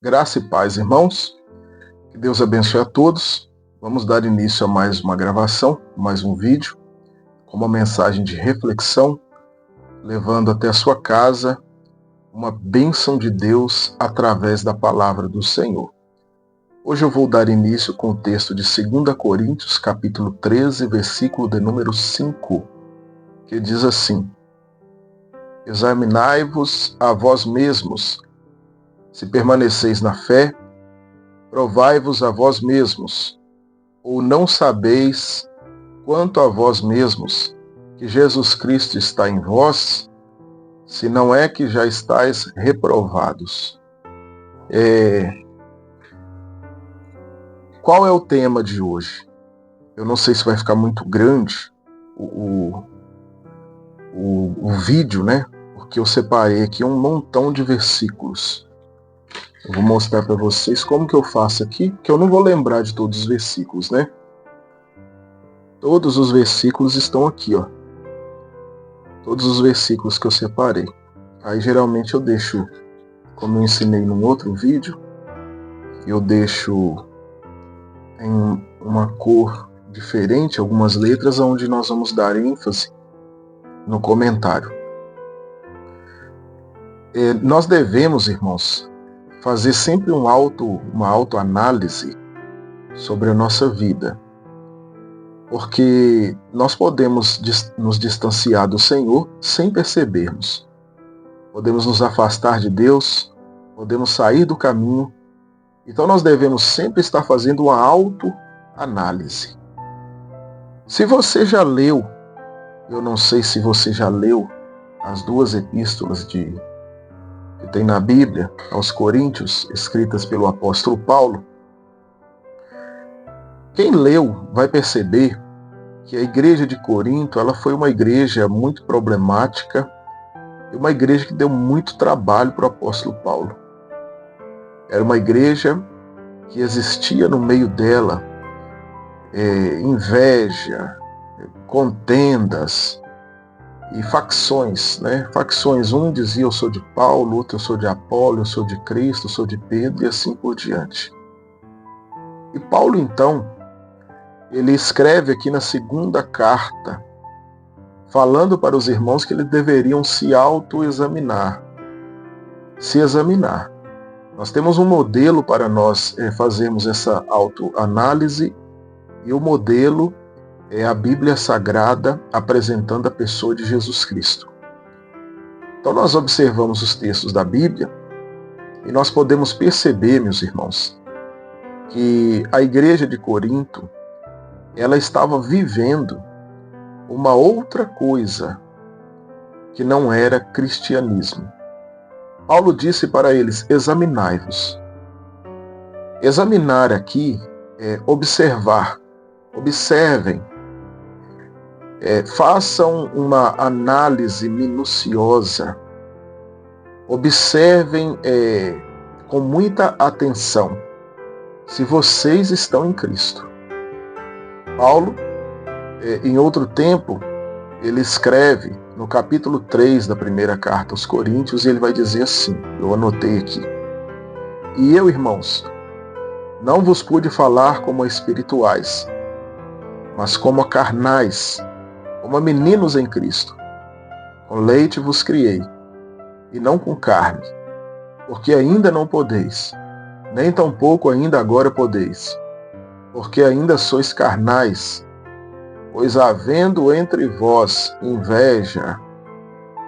Graça e paz, irmãos. Que Deus abençoe a todos. Vamos dar início a mais uma gravação, mais um vídeo, com uma mensagem de reflexão, levando até a sua casa uma bênção de Deus através da palavra do Senhor. Hoje eu vou dar início com o texto de 2 Coríntios, capítulo 13, versículo de número 5, que diz assim: Examinai-vos a vós mesmos, se permaneceis na fé, provai-vos a vós mesmos, ou não sabeis quanto a vós mesmos que Jesus Cristo está em vós, se não é que já estáis reprovados. Qual é o tema de hoje? Eu não sei se vai ficar muito grande o vídeo, né? Porque eu separei aqui um montão de versículos. Eu vou mostrar para vocês como que eu faço aqui, que eu não vou lembrar de todos os versículos, né? Todos os versículos estão aqui, ó. Todos os versículos que eu separei. Aí geralmente eu deixo, como eu ensinei num outro vídeo, eu deixo em uma cor diferente, algumas letras, onde nós vamos dar ênfase no comentário. Nós devemos, irmãos, fazer sempre uma autoanálise sobre a nossa vida. Porque nós podemos nos distanciar do Senhor sem percebermos. Podemos nos afastar de Deus, podemos sair do caminho. Então nós devemos sempre estar fazendo uma autoanálise. Se você já leu, eu não sei se você já leu as duas epístolas que tem na Bíblia, aos Coríntios, escritas pelo apóstolo Paulo, quem leu vai perceber que a igreja de Corinto ela foi uma igreja muito problemática e uma igreja que deu muito trabalho para o apóstolo Paulo. Era uma igreja que existia no meio dela inveja, contendas e facções, né? Facções, um dizia eu sou de Paulo, outro eu sou de Apolo, eu sou de Cristo, eu sou de Pedro e assim por diante. E Paulo então, ele escreve aqui na segunda carta, falando para os irmãos que eles deveriam se autoexaminar, se examinar. Nós temos um modelo para nós fazermos essa autoanálise, e o modelo é a Bíblia Sagrada apresentando a pessoa de Jesus Cristo. Então nós observamos os textos da Bíblia e nós podemos perceber, meus irmãos, que a igreja de Corinto ela estava vivendo uma outra coisa que não era cristianismo. Paulo disse para eles, examinai-vos. Examinar aqui é observar. Observem. Façam uma análise minuciosa. Observem com muita atenção se vocês estão em Cristo. Paulo, em outro tempo, ele escreve no capítulo 3 da primeira carta aos Coríntios, e ele vai dizer assim, eu anotei aqui: E eu, irmãos, não vos pude falar como a espirituais, mas como a carnais, como a meninos em Cristo. Com leite vos criei, e não com carne, porque ainda não podeis, nem tampouco ainda agora podeis, porque ainda sois carnais, pois havendo entre vós inveja,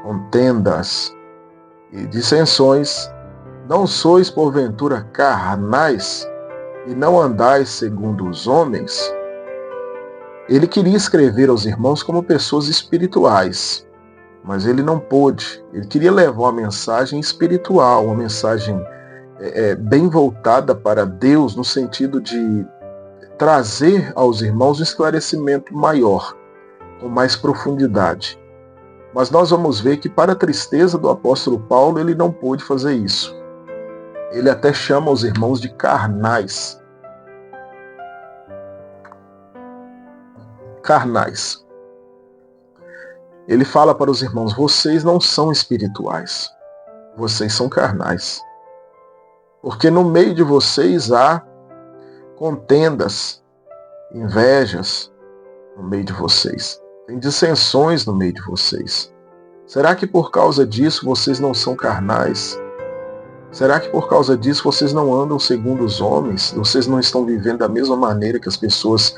contendas e dissensões, não sois porventura carnais e não andais segundo os homens? Ele queria escrever aos irmãos como pessoas espirituais, mas ele não pôde. Ele queria levar uma mensagem espiritual, uma mensagem bem voltada para Deus, no sentido de trazer aos irmãos um esclarecimento maior, com mais profundidade. Mas nós vamos ver que, para a tristeza do apóstolo Paulo, ele não pôde fazer isso. Ele até chama os irmãos de carnais. Carnais. Ele fala para os irmãos, vocês não são espirituais, vocês são carnais. Porque no meio de vocês há contendas, invejas no meio de vocês. Tem dissensões no meio de vocês. Será que por causa disso vocês não são carnais? Será que por causa disso vocês não andam segundo os homens? Vocês não estão vivendo da mesma maneira que as pessoas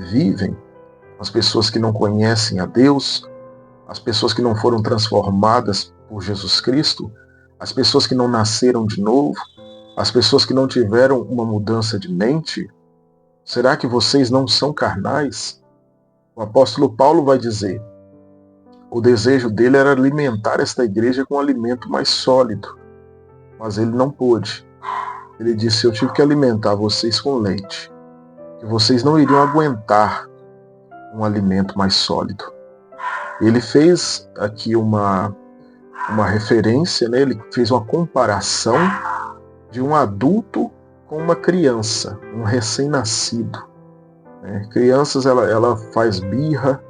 vivem? As pessoas que não conhecem a Deus? As pessoas que não foram transformadas por Jesus Cristo? As pessoas que não nasceram de novo? As pessoas que não tiveram uma mudança de mente? Será que vocês não são carnais? O apóstolo Paulo vai dizer, o desejo dele era alimentar esta igreja com um alimento mais sólido, mas ele não pôde. Ele disse, eu tive que alimentar vocês com leite, que vocês não iriam aguentar um alimento mais sólido. Ele fez aqui uma referência, né? Ele fez uma comparação de um adulto com uma criança, um recém-nascido. Crianças, ela faz birra.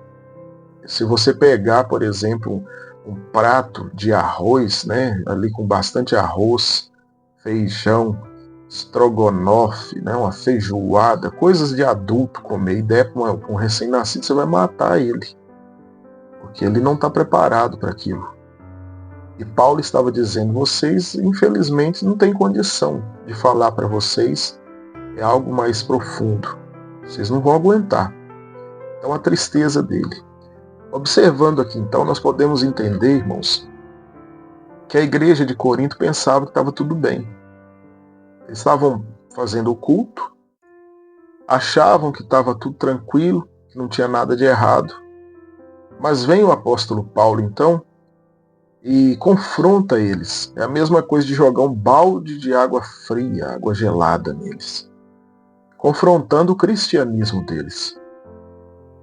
Se você pegar, por exemplo, um prato de arroz, né, ali com bastante arroz, feijão, estrogonofe, né, uma feijoada, coisas de adulto comer, e der para um recém-nascido, você vai matar ele, porque ele não está preparado para aquilo. E Paulo estava dizendo, vocês infelizmente não têm condição de falar para vocês, é algo mais profundo, vocês não vão aguentar. Então a tristeza dele. Observando aqui então, nós podemos entender, irmãos, que a igreja de Corinto pensava que estava tudo bem. Eles estavam fazendo o culto, achavam que estava tudo tranquilo, que não tinha nada de errado. Mas vem o apóstolo Paulo então e confronta eles. É a mesma coisa de jogar um balde de água fria, água gelada neles. Confrontando o cristianismo deles.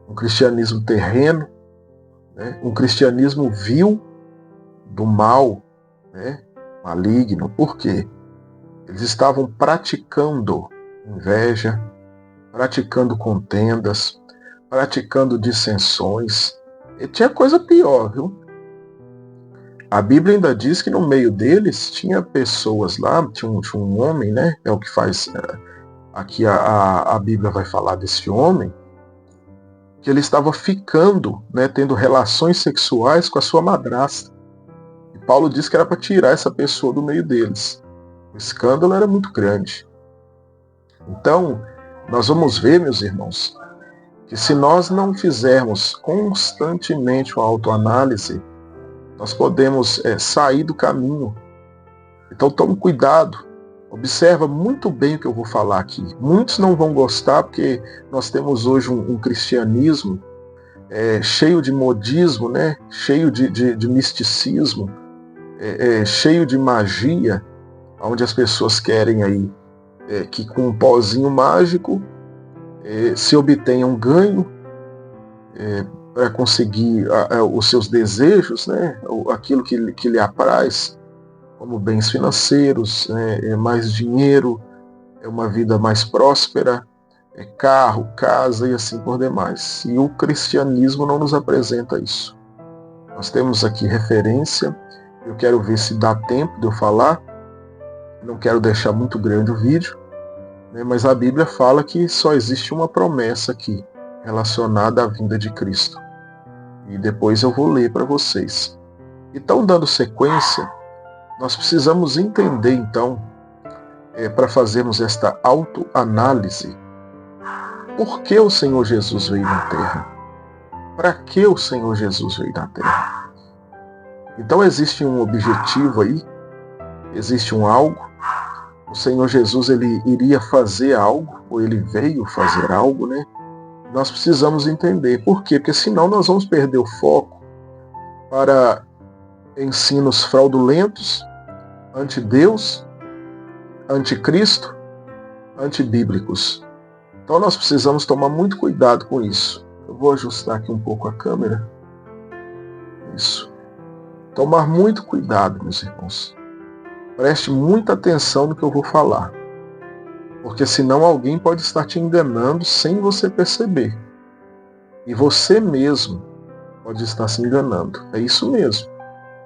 Um cristianismo terreno, um cristianismo vil, do mal, maligno. Por quê? Eles estavam praticando inveja, praticando contendas, praticando dissensões. E tinha coisa pior, viu? A Bíblia ainda diz que no meio deles tinha pessoas lá, tinha um homem, né? É o que faz... Aqui a Bíblia vai falar desse homem, que ele estava ficando, tendo relações sexuais com a sua madrasta. E Paulo disse que era para tirar essa pessoa do meio deles. O escândalo era muito grande. Então, nós vamos ver, meus irmãos, que se nós não fizermos constantemente uma autoanálise, nós podemos sair do caminho. Então tome cuidado. Observa muito bem o que eu vou falar aqui. Muitos não vão gostar porque nós temos hoje um cristianismo cheio de modismo, cheio de misticismo, cheio de magia, onde as pessoas querem aí que com um pozinho mágico se obtenha um ganho para conseguir os seus desejos, aquilo que lhe apraz, como bens financeiros, mais dinheiro, uma vida mais próspera, carro, casa e assim por demais. E o cristianismo não nos apresenta isso. Nós temos aqui referência, eu quero ver se dá tempo de eu falar, não quero deixar muito grande o vídeo, mas a Bíblia fala que só existe uma promessa aqui, relacionada à vinda de Cristo. E depois eu vou ler para vocês. Então, dando sequência, nós precisamos entender, então, para fazermos esta autoanálise, por que o Senhor Jesus veio na Terra? Para que o Senhor Jesus veio na Terra? Então existe um objetivo aí, existe um algo. O Senhor Jesus, ele iria fazer algo, ou ele veio fazer algo, Nós precisamos entender. Por quê? Porque senão nós vamos perder o foco para ensinos fraudulentos, anti-Deus, anticristo, antibíblicos. Então nós precisamos tomar muito cuidado com isso. Eu vou ajustar aqui um pouco a câmera. Isso. Tomar muito cuidado, meus irmãos. Preste muita atenção no que eu vou falar. Porque senão alguém pode estar te enganando sem você perceber. E você mesmo pode estar se enganando. É isso mesmo.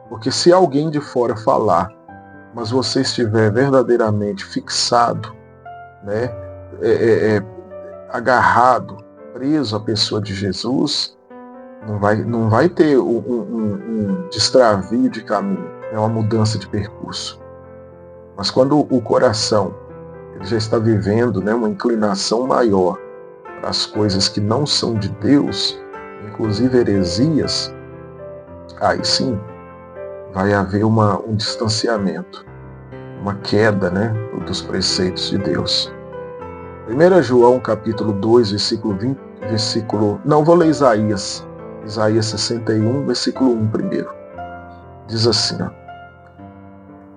Porque se alguém de fora falar mas você estiver verdadeiramente fixado, né, agarrado, preso à pessoa de Jesus, não vai ter um destravio de caminho, uma mudança de percurso. Mas quando o coração ele já está vivendo, né, uma inclinação maior para as coisas que não são de Deus, inclusive heresias, aí sim vai haver um distanciamento, uma queda, né, dos preceitos de Deus. 1 João capítulo 2, não, vou ler Isaías 61, versículo 1 primeiro. Diz assim, ó: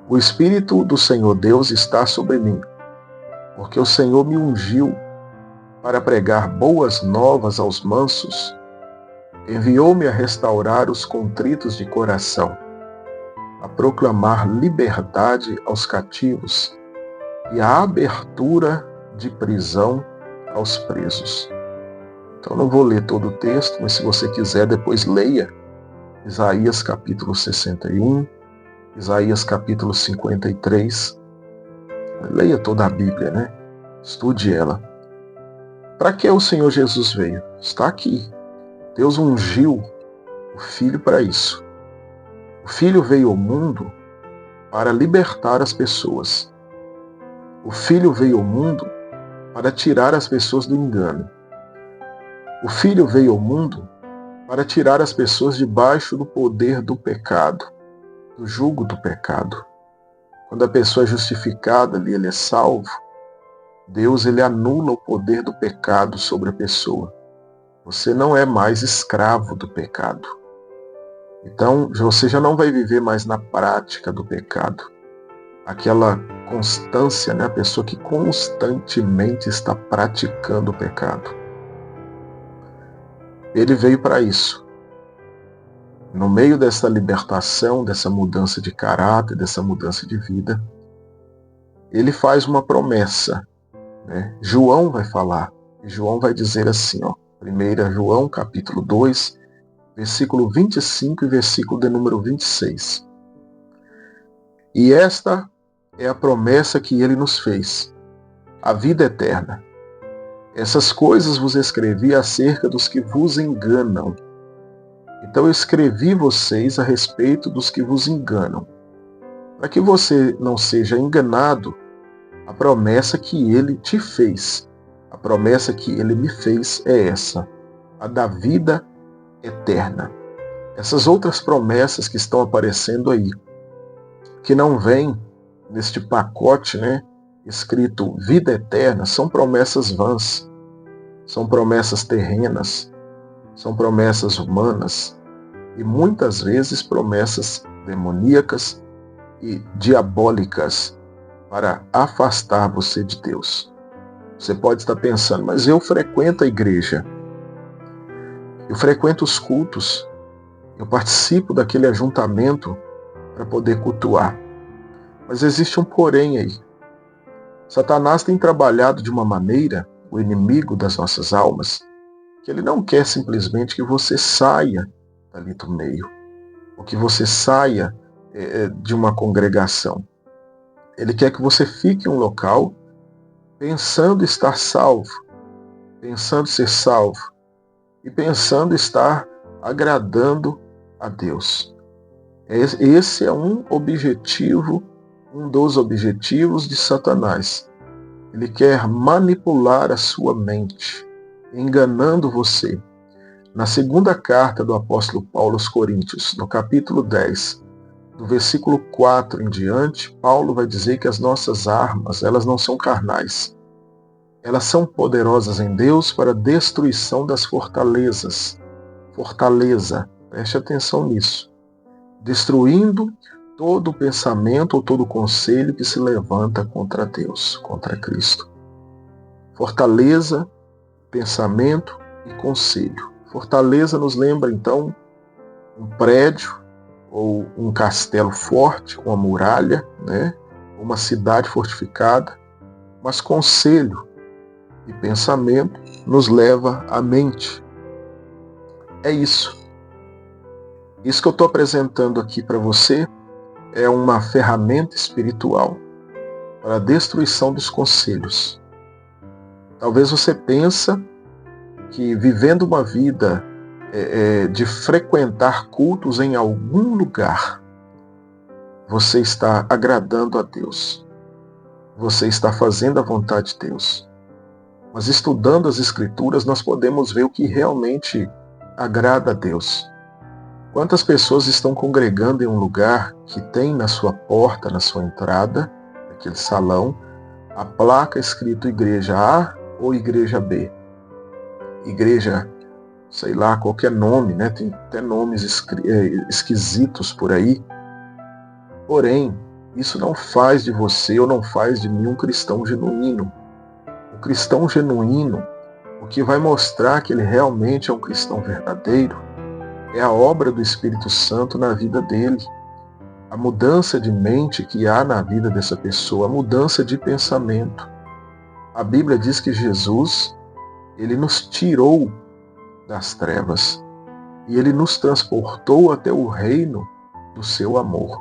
O Espírito do Senhor Deus está sobre mim, porque o Senhor me ungiu para pregar boas novas aos mansos, enviou-me a restaurar os contritos de coração, a proclamar liberdade aos cativos e a abertura de prisão aos presos. Então não vou ler todo o texto, mas se você quiser depois leia Isaías capítulo 61, Isaías capítulo 53. Leia toda a Bíblia, né? Estude ela. Para que o Senhor Jesus veio? Está aqui. Deus ungiu o Filho para isso. O Filho veio ao mundo para libertar as pessoas. O Filho veio ao mundo para tirar as pessoas do engano. O Filho veio ao mundo para tirar as pessoas debaixo do poder do pecado, do jugo do pecado. Quando a pessoa é justificada ali, ele é salvo, Deus ele anula o poder do pecado sobre a pessoa. Você não é mais escravo do pecado. Então, você já não vai viver mais na prática do pecado. Aquela constância, né? A pessoa que constantemente está praticando o pecado. Ele veio para isso. No meio dessa libertação, dessa mudança de caráter, dessa mudança de vida, ele faz uma promessa, né? João vai falar, e João vai dizer assim, ó, 1 João capítulo 2, versículo 25 e versículo de número 26. E esta é a promessa que ele nos fez, a vida eterna. Essas coisas vos escrevi acerca dos que vos enganam. Então eu escrevi vocês a respeito dos que vos enganam, para que você não seja enganado. A promessa que ele te fez, a promessa que ele me fez é essa, a da vida eterna. Essas outras promessas que estão aparecendo aí, que não vêm neste pacote, né, escrito vida eterna, são promessas vãs, são promessas terrenas, são promessas humanas e muitas vezes promessas demoníacas e diabólicas para afastar você de Deus. Você pode estar pensando, mas eu frequento a igreja, eu frequento os cultos, eu participo daquele ajuntamento para poder cultuar. Mas existe um porém aí. Satanás tem trabalhado de uma maneira, o inimigo das nossas almas, que ele não quer simplesmente que você saia dali do meio, ou que você saia de uma congregação. Ele quer que você fique em um local pensando estar salvo, pensando ser salvo e pensando estar agradando a Deus. Esse é um dos objetivos de Satanás. Ele quer manipular a sua mente, enganando você. Na segunda carta do apóstolo Paulo aos Coríntios, no capítulo 10, do versículo 4 em diante, Paulo vai dizer que as nossas armas, elas não são carnais. Elas são poderosas em Deus para a destruição das fortalezas. Fortaleza, preste atenção nisso. Destruindo todo pensamento ou todo conselho que se levanta contra Deus, contra Cristo. Fortaleza, pensamento e conselho. Fortaleza nos lembra, então, um prédio, ou um castelo forte, uma muralha, né? Uma cidade fortificada, mas conselho e pensamento nos leva à mente. É isso. Isso que eu estou apresentando aqui para você é uma ferramenta espiritual para a destruição dos conselhos. Talvez você pense que vivendo uma vida de frequentar cultos em algum lugar, você está agradando a Deus. Você está fazendo a vontade de Deus. Mas estudando as Escrituras, nós podemos ver o que realmente agrada a Deus. Quantas pessoas estão congregando em um lugar que tem na sua porta, na sua entrada, naquele salão, a placa escrito Igreja A ou Igreja B? Igreja, sei lá, qualquer nome, né? Tem até nomes esquisitos por aí. Porém, isso não faz de você ou não faz de mim um cristão genuíno. O cristão genuíno, o que vai mostrar que ele realmente é um cristão verdadeiro, é a obra do Espírito Santo na vida dele. A mudança de mente que há na vida dessa pessoa, a mudança de pensamento. A Bíblia diz que Jesus, ele nos tirou das trevas e ele nos transportou até o reino do seu amor.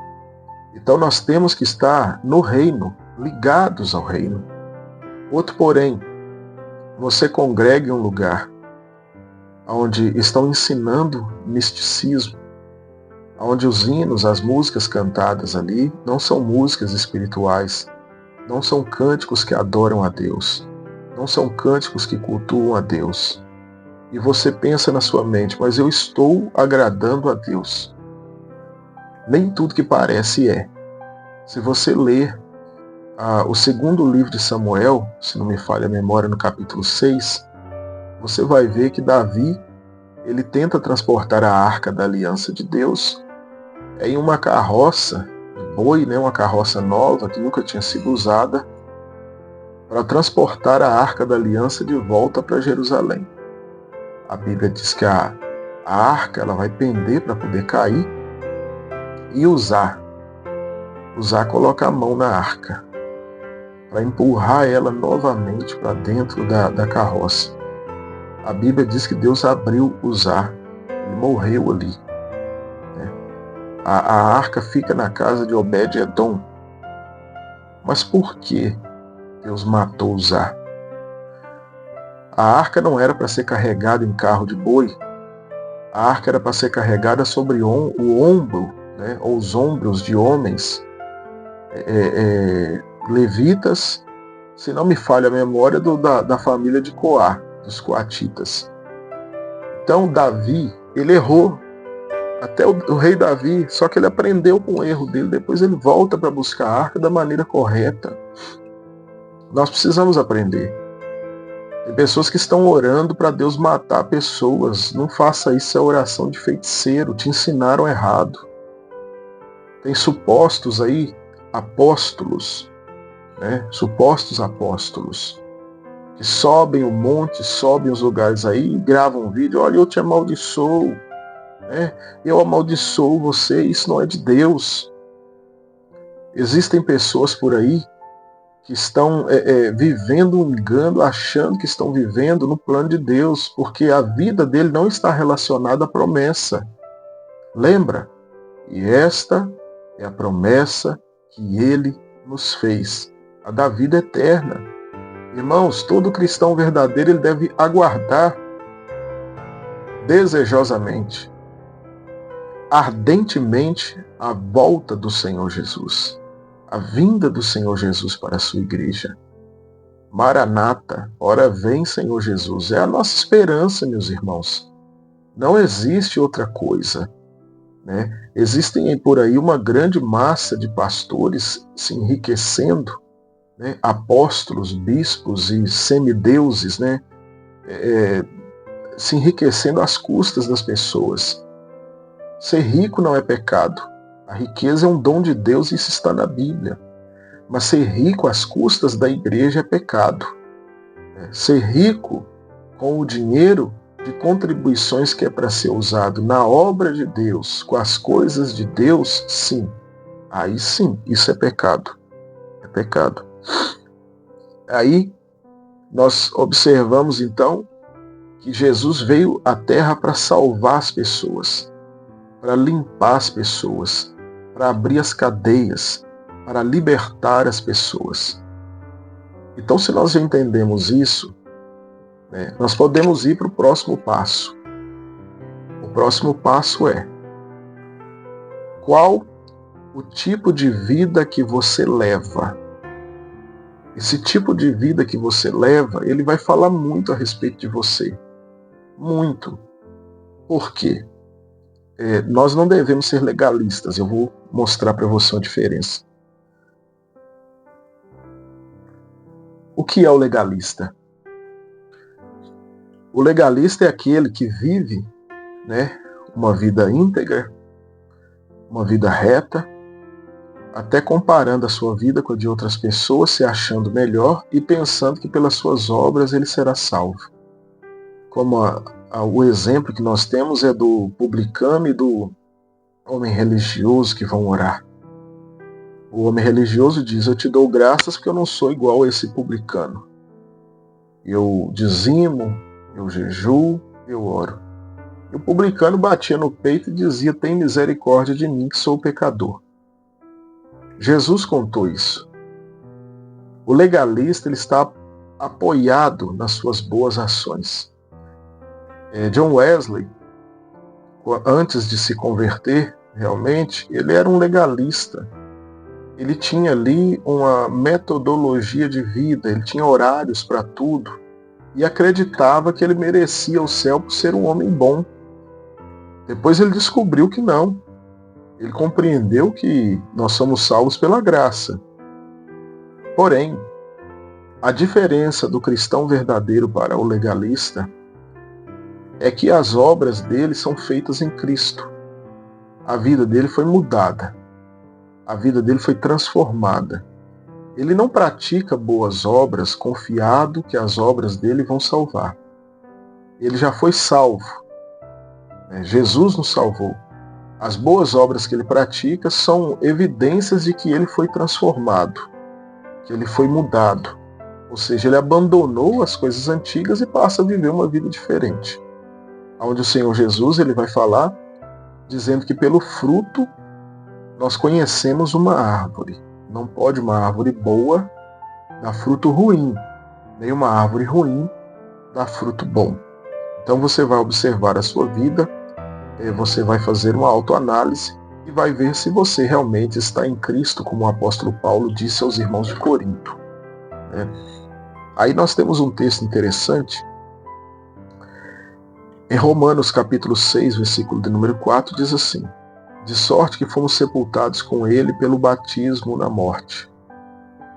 Então nós temos que estar no reino, ligados ao reino. Outro porém, você congrega em um lugar onde estão ensinando misticismo, onde os hinos, as músicas cantadas ali, não são músicas espirituais, não são cânticos que adoram a Deus, não são cânticos que cultuam a Deus. E você pensa na sua mente, mas eu estou agradando a Deus. Nem tudo que parece é. Se você ler o segundo livro de Samuel, se não me falha a memória, no capítulo 6, você vai ver que Davi, ele tenta transportar a arca da aliança de Deus em uma carroça de boi, né, uma carroça nova que nunca tinha sido usada, para transportar a arca da aliança de volta para Jerusalém. A Bíblia diz que a arca ela vai pender para poder cair e usar coloca a mão na arca para empurrar ela novamente para dentro da carroça. A Bíblia diz que Deus abriu Uzá, ele morreu ali. Né? A arca fica na casa de Obed-Edom. Mas por que Deus matou Uzá? A arca não era para ser carregada em carro de boi. A arca era para ser carregada sobre o ombro, né, ou os ombros de homens levitas, se não me falha a memória, da família de Coá, dos coatitas. Então Davi, ele errou. Até o rei Davi, só que ele aprendeu com o erro dele, depois ele volta para buscar a arca da maneira correta. Nós precisamos aprender. Tem pessoas que estão orando para Deus matar pessoas. Não faça isso, é oração de feiticeiro. Te ensinaram errado. Tem supostos aí apóstolos, né? Supostos apóstolos, que sobem o monte, sobem os lugares aí e gravam um vídeo. Olha, eu te amaldiçoo, né? Eu amaldiçoo você. Isso não é de Deus. Existem pessoas por aí que estão vivendo um engano, achando que estão vivendo no plano de Deus, porque a vida dele não está relacionada à promessa. Lembra? E esta é a promessa que ele nos fez, a da vida eterna. Irmãos, todo cristão verdadeiro ele deve aguardar desejosamente, ardentemente, a volta do Senhor Jesus. A vinda do Senhor Jesus para a sua igreja. Maranata, ora vem Senhor Jesus. É a nossa esperança, meus irmãos. Não existe outra coisa. Né? Existem por aí uma grande massa de pastores se enriquecendo, né? Apóstolos, bispos e semideuses, né? Se enriquecendo às custas das pessoas. Ser rico não é pecado. A riqueza é um dom de Deus e isso está na Bíblia. Mas ser rico às custas da igreja é pecado. Ser rico com o dinheiro de contribuições que é para ser usado na obra de Deus, com as coisas de Deus, sim. Aí sim, isso é pecado. É pecado. Aí nós observamos então que Jesus veio à terra para salvar as pessoas, para limpar as pessoas, para abrir as cadeias, para libertar as pessoas. Então, se nós já entendemos isso, nós podemos ir para o próximo passo. O próximo passo é: qual o tipo de vida que você leva? Esse tipo de vida que você leva, ele vai falar muito a respeito de você. Muito. Por quê? Nós não devemos ser legalistas. Eu vou mostrar para você uma diferença. O que é o legalista? O legalista é aquele que vive, uma vida íntegra, uma vida reta, até comparando a sua vida com a de outras pessoas, se achando melhor e pensando que pelas suas obras ele será salvo. Como o exemplo que nós temos é do publicano e do homem religioso que vão orar. O homem religioso diz: eu te dou graças porque eu não sou igual a esse publicano. Eu dizimo, eu jejuo, eu oro. E o publicano batia no peito e dizia: tem misericórdia de mim que sou pecador. Jesus contou isso. O legalista, ele está apoiado nas suas boas ações. John Wesley, antes de se converter, realmente, ele era um legalista. Ele tinha ali uma metodologia de vida, ele tinha horários para tudo e acreditava que ele merecia o céu por ser um homem bom. Depois ele descobriu que não. Ele compreendeu que nós somos salvos pela graça. Porém, a diferença do cristão verdadeiro para o legalista é que as obras dele são feitas em Cristo. A vida dele foi mudada. A vida dele foi transformada. Ele não pratica boas obras confiado que as obras dele vão salvar. Ele já foi salvo. Jesus nos salvou. As boas obras que ele pratica são evidências de que ele foi transformado, que ele foi mudado. Ou seja, ele abandonou as coisas antigas e passa a viver uma vida diferente. Onde o Senhor Jesus ele vai falar, dizendo que pelo fruto nós conhecemos uma árvore. Não pode uma árvore boa dar fruto ruim, nem uma árvore ruim dar fruto bom. Então você vai observar a sua vida, você vai fazer uma autoanálise e vai ver se você realmente está em Cristo, como o apóstolo Paulo disse aos irmãos de Corinto. Aí nós temos um texto interessante, em Romanos capítulo 6, versículo de número 4, diz assim: de sorte que fomos sepultados com ele pelo batismo na morte,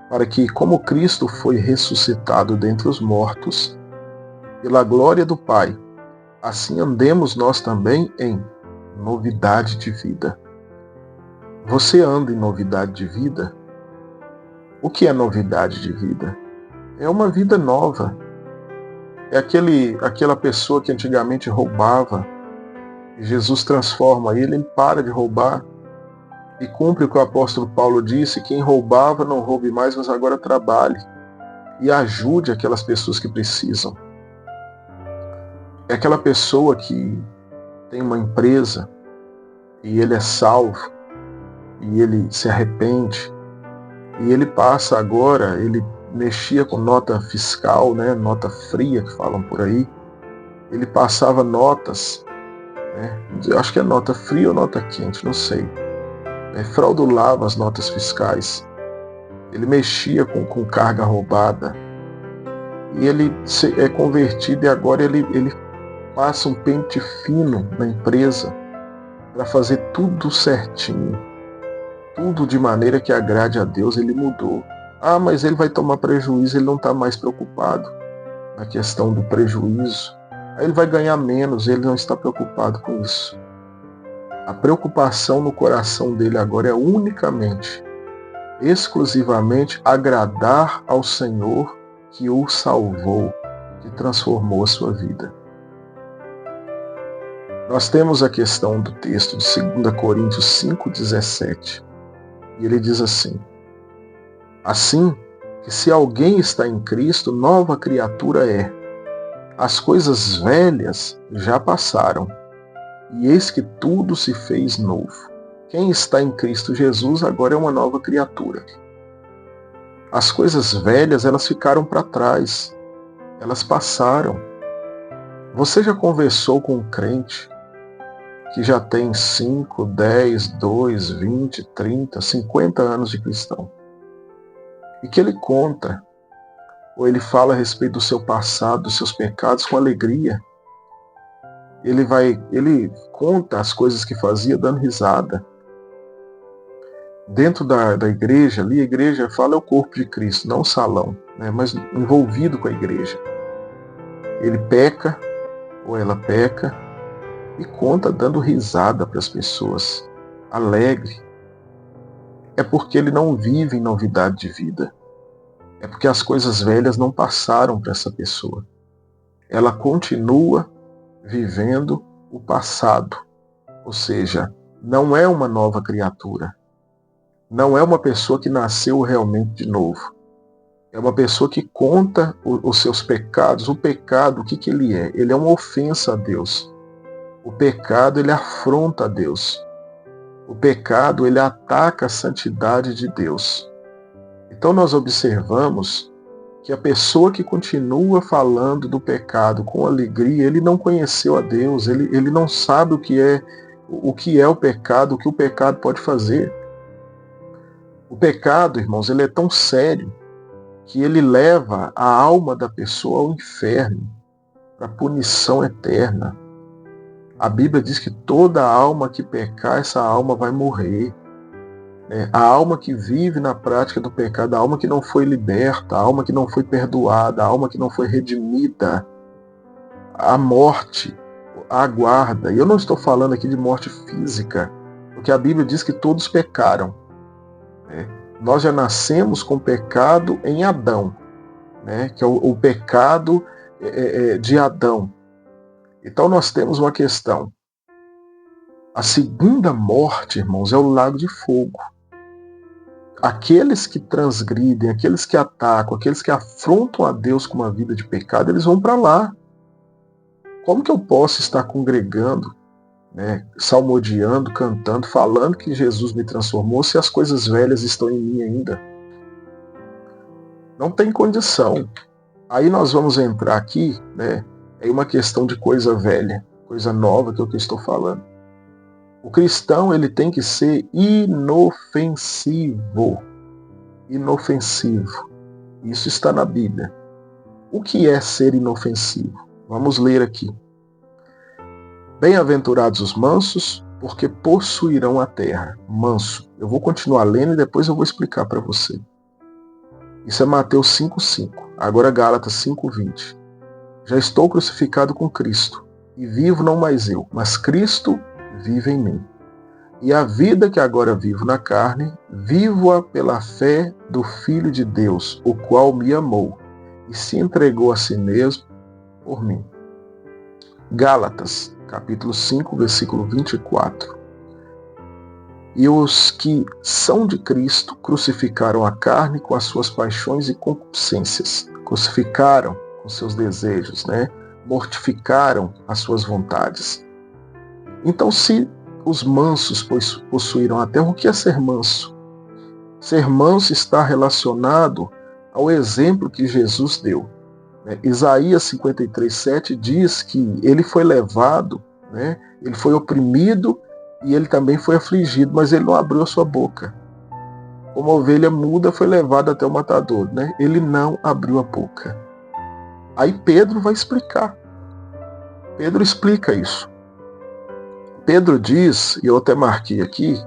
para que, como Cristo foi ressuscitado dentre os mortos, pela glória do Pai, assim andemos nós também em novidade de vida. Você anda em novidade de vida? O que é novidade de vida? É uma vida nova. É aquela pessoa que antigamente roubava, e Jesus transforma ele para de roubar e cumpre o que o apóstolo Paulo disse: quem roubava não roube mais, mas agora trabalhe e ajude aquelas pessoas que precisam. É aquela pessoa que tem uma empresa e ele é salvo e ele se arrepende e ele passa agora, ele mexia com nota fiscal, nota fria que falam por aí, ele passava notas, acho que é nota fria ou nota quente, não sei, fraudulava as notas fiscais, ele mexia com carga roubada e ele é convertido e agora ele passa um pente fino na empresa para fazer tudo certinho, tudo de maneira que agrade a Deus. Ele mudou. Mas ele vai tomar prejuízo, ele não está mais preocupado na questão do prejuízo. Aí ele vai ganhar menos, ele não está preocupado com isso. A preocupação no coração dele agora é unicamente, exclusivamente, agradar ao Senhor que o salvou, que transformou a sua vida. Nós temos a questão do texto de 2 Coríntios 5,17. E ele diz assim: assim que se alguém está em Cristo, nova criatura é. As coisas velhas já passaram, e eis que tudo se fez novo. Quem está em Cristo Jesus agora é uma nova criatura. As coisas velhas, elas ficaram para trás. Elas passaram. Você já conversou com um crente que já tem 5, 10, 2, 20, 30, 50 anos de cristão? E que ele conta, ou ele fala a respeito do seu passado, dos seus pecados com alegria. Ele conta as coisas que fazia dando risada. Dentro da igreja, ali a igreja fala é o corpo de Cristo, não o salão, né, mas envolvido com a igreja. Ele peca, ou ela peca, e conta dando risada para as pessoas, alegre. É porque ele não vive em novidade de vida. É porque as coisas velhas não passaram para essa pessoa. Ela continua vivendo o passado. Ou seja, não é uma nova criatura. Não é uma pessoa que nasceu realmente de novo. É uma pessoa que conta os seus pecados. O pecado, o que ele é? Ele é uma ofensa a Deus. O pecado, ele afronta a Deus. O pecado, ele ataca a santidade de Deus. Então nós observamos que a pessoa que continua falando do pecado com alegria, ele não conheceu a Deus, ele não sabe o que é o pecado, o que o pecado pode fazer. O pecado, irmãos, ele é tão sério que ele leva a alma da pessoa ao inferno, para a punição eterna. A Bíblia diz que toda alma que pecar, essa alma vai morrer. A alma que vive na prática do pecado, a alma que não foi liberta, a alma que não foi perdoada, a alma que não foi redimida, a morte a aguarda. E eu não estou falando aqui de morte física, porque a Bíblia diz que todos pecaram. Nós já nascemos com pecado em Adão, que é o pecado de Adão. Então nós temos uma questão. A segunda morte, irmãos, é o lago de fogo. Aqueles que transgridem, aqueles que atacam, aqueles que afrontam a Deus com uma vida de pecado, eles vão para lá. Como que eu posso estar congregando, salmodiando, cantando, falando que Jesus me transformou, se as coisas velhas estão em mim ainda? Não tem condição. Aí nós vamos entrar aqui, em uma questão de coisa velha, coisa nova, que é o que eu estou falando. O cristão, ele tem que ser inofensivo. Inofensivo. Isso está na Bíblia. O que é ser inofensivo? Vamos ler aqui. Bem-aventurados os mansos, porque possuirão a terra. Manso. Eu vou continuar lendo e depois eu vou explicar para você. Isso é Mateus 5,5. Agora Gálatas 5,20. Já estou crucificado com Cristo, e vivo não mais eu, mas Cristo vive em mim. E a vida que agora vivo na carne, vivo-a pela fé do Filho de Deus, o qual me amou e se entregou a si mesmo por mim. Gálatas, capítulo 5, versículo 24. E os que são de Cristo crucificaram a carne com as suas paixões e concupiscências. Crucificaram com seus desejos, mortificaram as suas vontades. Então, se os mansos possuíram a terra, o que é ser manso? Ser manso está relacionado ao exemplo que Jesus deu. Isaías 53,7 diz que ele foi levado, ele foi oprimido e ele também foi afligido, mas ele não abriu a sua boca. Como ovelha muda, foi levado até o matador. Ele não abriu a boca. Aí Pedro vai explicar. Pedro explica isso. Pedro diz, e eu até marquei aqui,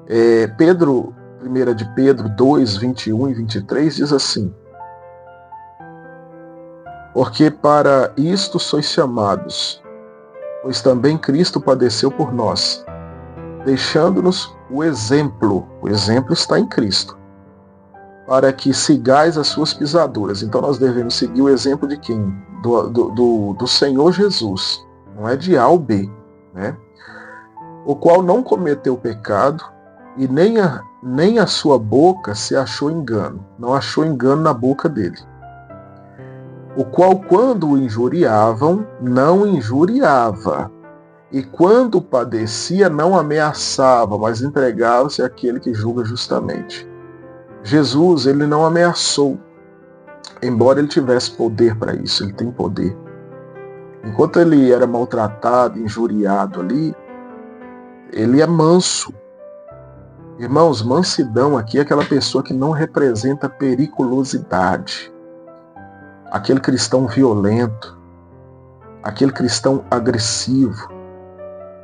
1 de Pedro 2, 21 e 23 diz assim: porque para isto sois chamados, pois também Cristo padeceu por nós, deixando-nos o exemplo está em Cristo, para que sigais as suas pisaduras. Então nós devemos seguir o exemplo de quem? Do Senhor Jesus. Não é de A ou B, o qual não cometeu pecado e nem a sua boca se achou engano. Não achou engano na boca dele. O qual, quando o injuriavam, não injuriava, E quando padecia, não ameaçava, mas entregava-se àquele que julga justamente. Jesus, ele não ameaçou, embora ele tivesse poder para isso, ele tem poder. Enquanto ele era maltratado, injuriado ali, ele é manso. Irmãos, mansidão aqui é aquela pessoa que não representa periculosidade. Aquele cristão violento, aquele cristão agressivo,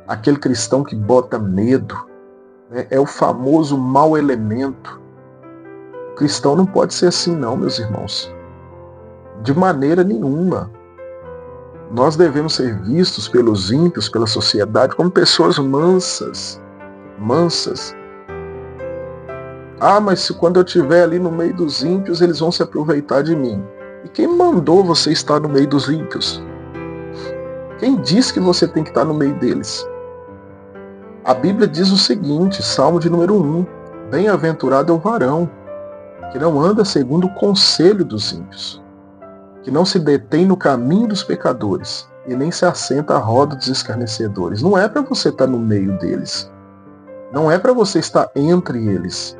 aquele cristão que bota medo, né? É o famoso mau elemento. O cristão não pode ser assim não, meus irmãos. De maneira nenhuma. Nós devemos ser vistos pelos ímpios, pela sociedade, como pessoas mansas. Mansas. Ah, mas se quando eu estiver ali no meio dos ímpios, eles vão se aproveitar de mim. E quem mandou você estar no meio dos ímpios? Quem disse que você tem que estar no meio deles? A Bíblia diz o seguinte, Salmo de número 1, bem-aventurado é o varão, que não anda segundo o conselho dos ímpios, que não se detém no caminho dos pecadores, e nem se assenta à roda dos escarnecedores. Não é para você estar no meio deles. Não é para você estar entre eles.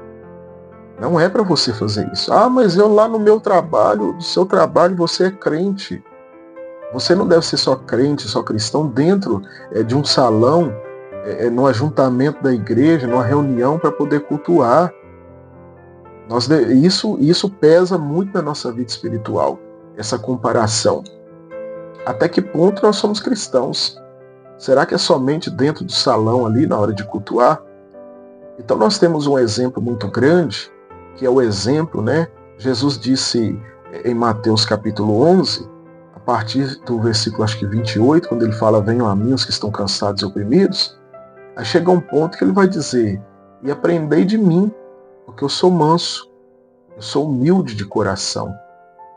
Não é para você fazer isso. Ah, mas eu lá no meu trabalho, no seu trabalho você é crente. Você não deve ser só crente, só cristão dentro de um salão, no ajuntamento da igreja, numa reunião para poder cultuar. Isso pesa muito na nossa vida espiritual, essa comparação. Até que ponto nós somos cristãos? Será que é somente dentro do salão ali, na hora de cultuar? Então nós temos um exemplo muito grande, que é o exemplo, né? Jesus disse em Mateus capítulo 11, a partir do versículo acho que 28, quando ele fala, venham a mim os que estão cansados e oprimidos, aí chega um ponto que ele vai dizer, e aprendei de mim, porque eu sou manso, eu sou humilde de coração.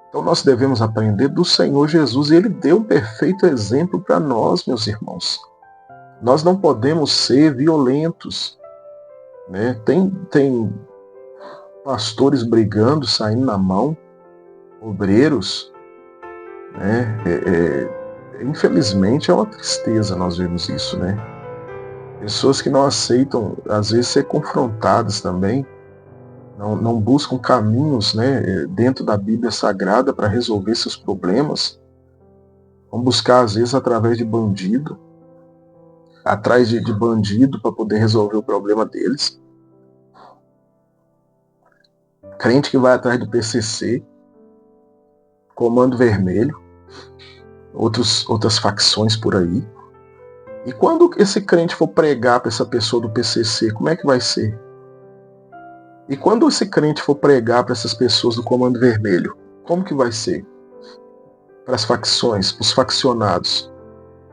Então nós devemos aprender do Senhor Jesus, e ele deu um perfeito exemplo para nós, meus irmãos. Nós não podemos ser violentos, né? Tem pastores brigando, saindo na mão, obreiros, né? Infelizmente é uma tristeza nós vemos isso, né? Pessoas que não aceitam, às vezes, ser confrontadas também, não buscam caminhos, né, dentro da Bíblia Sagrada para resolver seus problemas. Vão buscar, às vezes, através de bandido, atrás de bandido para poder resolver o problema deles. Crente que vai atrás do PCC, Comando Vermelho, outras facções por aí. E quando esse crente for pregar para essa pessoa do PCC, como é que vai ser? E quando esse crente for pregar para essas pessoas do Comando Vermelho, como que vai ser? Para as facções, para os faccionados.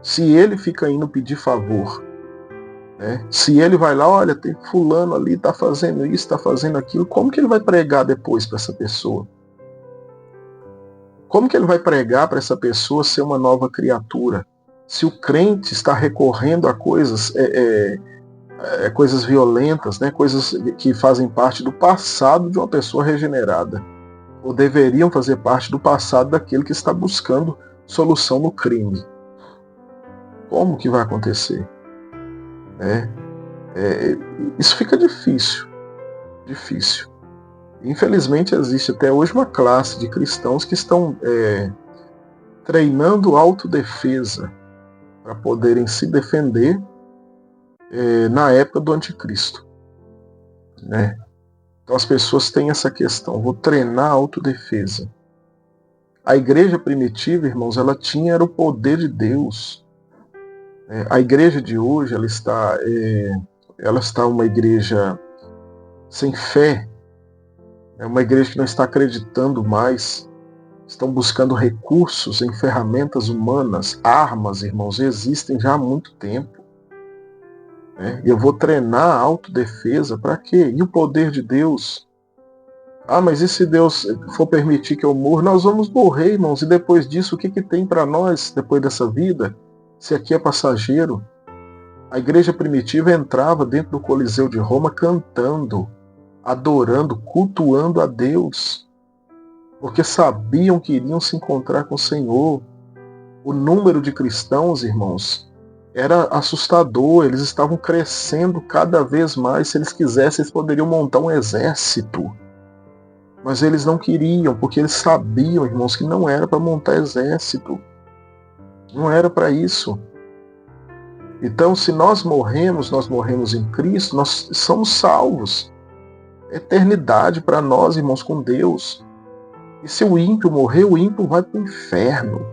Se ele fica indo pedir favor, né? Se ele vai lá, olha, tem fulano ali, está fazendo isso, está fazendo aquilo, como que ele vai pregar depois para essa pessoa? Como que ele vai pregar para essa pessoa ser uma nova criatura? Se o crente está recorrendo a coisas coisas violentas, né? Coisas que fazem parte do passado de uma pessoa regenerada, ou deveriam fazer parte do passado daquele que está buscando solução no crime. Como que vai acontecer? Isso fica difícil. Infelizmente existe até hoje uma classe de cristãos que estão treinando autodefesa para poderem se defender na época do anticristo, né? Então as pessoas têm essa questão, vou treinar a autodefesa. A igreja primitiva, irmãos, ela tinha o poder de Deus. A igreja de hoje, ela está uma igreja sem fé, é uma igreja que não está acreditando mais, estão buscando recursos em ferramentas humanas, armas, irmãos, existem já há muito tempo. Eu vou treinar a autodefesa para quê? E o poder de Deus? Ah, mas e se Deus for permitir que eu morra? Nós vamos morrer, irmãos, e depois disso, o que tem para nós depois dessa vida? Se aqui é passageiro. A igreja primitiva entrava dentro do Coliseu de Roma cantando, adorando, cultuando a Deus, porque sabiam que iriam se encontrar com o Senhor. O número de cristãos, irmãos, era assustador, eles estavam crescendo cada vez mais. Se eles quisessem, eles poderiam montar um exército. Mas eles não queriam, porque eles sabiam, irmãos, que não era para montar exército. Não era para isso. Então, se nós morremos em Cristo, nós somos salvos. Eternidade para nós, irmãos, com Deus. E se o ímpio morrer, o ímpio vai para o inferno.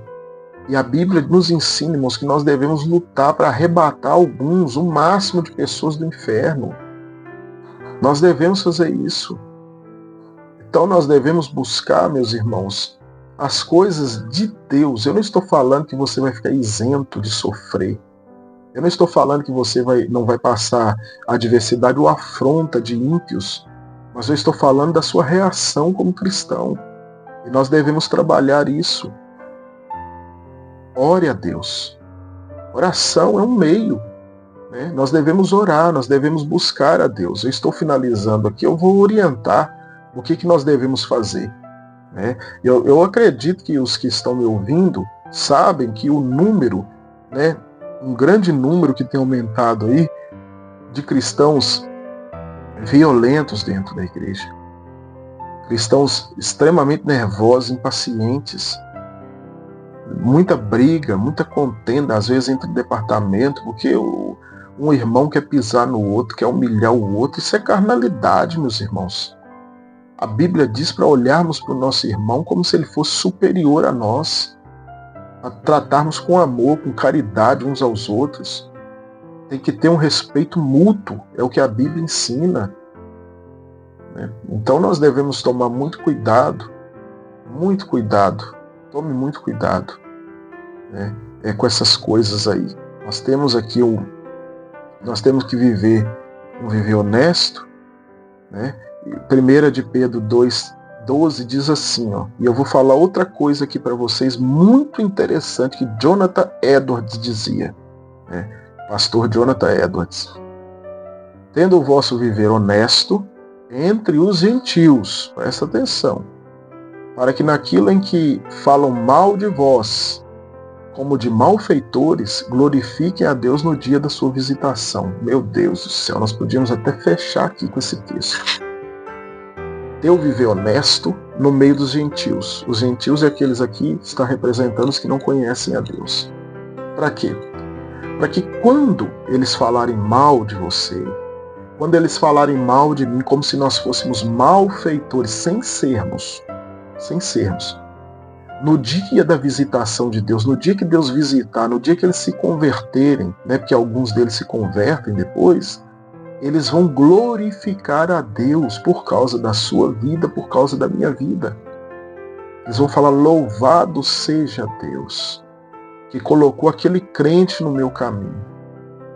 E a Bíblia nos ensina, irmãos, que nós devemos lutar para arrebatar o máximo de pessoas do inferno. Nós devemos fazer isso. Então nós devemos buscar, meus irmãos, as coisas de Deus. Eu não estou falando que você vai ficar isento de sofrer. Eu não estou falando que você não vai passar adversidade ou afronta de ímpios. Mas eu estou falando da sua reação como cristão. E nós devemos trabalhar isso. Ore a Deus. Oração é um meio. Né? Nós devemos orar, nós devemos buscar a Deus. Eu estou finalizando aqui, eu vou orientar o que nós devemos fazer. Né? Eu acredito que os que estão me ouvindo sabem que o número, né, um grande número que tem aumentado aí, de cristãos violentos dentro da igreja. Cristãos extremamente nervosos, impacientes. Muita briga, muita contenda, às vezes entre departamento, porque um irmão quer pisar no outro, quer humilhar o outro. Isso é carnalidade, meus irmãos. A Bíblia diz para olharmos para o nosso irmão como se ele fosse superior a nós, a tratarmos com amor, com caridade uns aos outros. Tem que ter um respeito mútuo, é o que a Bíblia ensina. Né? Então nós devemos tomar muito cuidado, tome muito cuidado, né? Com essas coisas aí. Nós temos que viver um viver honesto, né? 1 de Pedro 2:12 diz assim, ó, e eu vou falar outra coisa aqui para vocês muito interessante que Jonathan Edwards dizia, né? Pastor Jonathan Edwards: tendo o vosso viver honesto entre os gentios, presta atenção, para que naquilo em que falam mal de vós, como de malfeitores, glorifiquem a Deus no dia da sua visitação. Meu Deus do céu, nós podíamos até fechar aqui com esse texto. Teu viver honesto no meio dos gentios. Os gentios é aqueles aqui que está representando os que não conhecem a Deus. Para quê? Para que quando eles falarem mal de você, quando eles falarem mal de mim, como se nós fôssemos malfeitores, sem sermos, no dia da visitação de Deus, no dia que Deus visitar, no dia que eles se converterem, né, porque alguns deles se convertem depois, eles vão glorificar a Deus por causa da sua vida, por causa da minha vida. Eles vão falar: louvado seja Deus, que colocou aquele crente no meu caminho.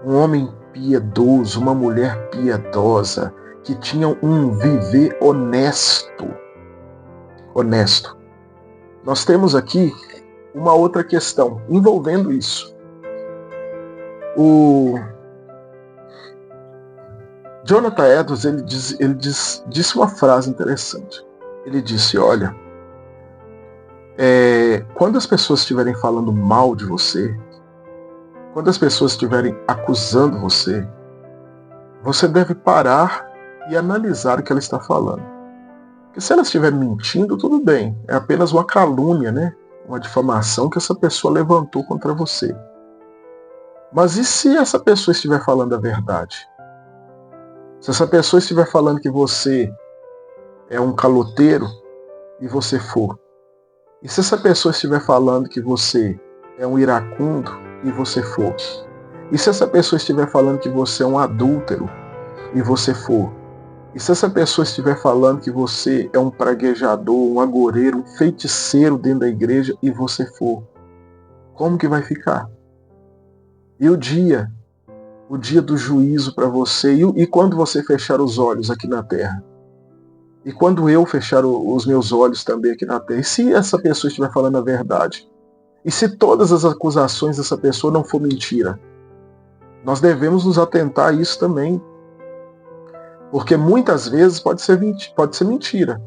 Um homem piedoso, uma mulher piedosa, que tinham um viver honesto. Nós temos aqui uma outra questão envolvendo isso. O Jonathan Edwards disse uma frase interessante. Ele disse: olha, quando as pessoas estiverem falando mal de você, quando as pessoas estiverem acusando você, você deve parar e analisar o que ela está falando. Porque se ela estiver mentindo, tudo bem, é apenas uma calúnia, né? Uma difamação que essa pessoa levantou contra você. Mas e se essa pessoa estiver falando a verdade? Se essa pessoa estiver falando que você é um caloteiro e você for, e se essa pessoa estiver falando que você é um iracundo e você for, e se essa pessoa estiver falando que você é um adúltero e você for, e se essa pessoa estiver falando que você é um praguejador, um agoreiro, um feiticeiro dentro da igreja e você for, como que vai ficar? E o dia do juízo para você, e quando você fechar os olhos aqui na terra? E quando eu fechar os meus olhos também aqui na terra? E se essa pessoa estiver falando a verdade? E se todas as acusações dessa pessoa não for mentira? Nós devemos nos atentar a isso também. Porque muitas vezes pode ser mentira.